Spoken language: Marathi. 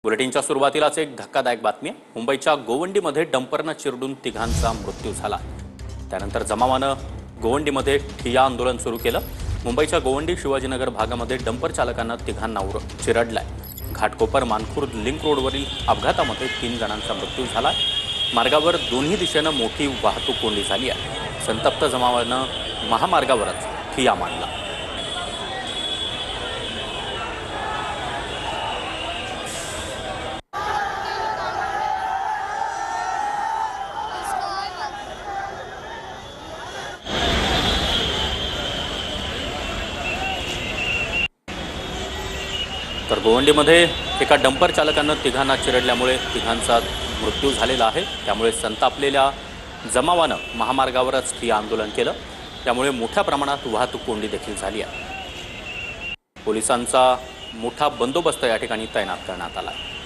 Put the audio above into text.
बुलेटिनच्या सुरुवातीलाच एक धक्कादायक बातमी आहे। मुंबईच्या गोवंडीमध्ये डंपरनं चिरडून तिघांचा मृत्यू झाला। त्यानंतर जमावानं गोवंडीमध्ये ठिय्या आंदोलन सुरू केलं। मुंबईच्या गोवंडी शिवाजीनगर भागामध्ये डंपर चालकांना तिघांना चिरडलाय। घाटकोपर मानखुर्द लिंक रोडवरील अपघातामध्ये 3 जणांचा मृत्यू झाला। मार्गावर दोन्ही दिशेनं मोठी वाहतूक कोंडी झाली आहे। संतप्त जमावानं महामार्गावरच ठिय्या मांडला। तर गोवंडीमध्ये एका डंपर चालकानं तिघांना चिरडल्यामुळे तिघांचा मृत्यू झालेला आहे। त्यामुळे संतापलेल्या जमावानं महामार्गावरच ठिय्या आंदोलन केलं। त्यामुळे मोठ्या प्रमाणात वाहतूक कोंडी देखील झाली आहे। पोलिसांचा मोठा बंदोबस्त या ठिकाणी तैनात करण्यात आला आहे।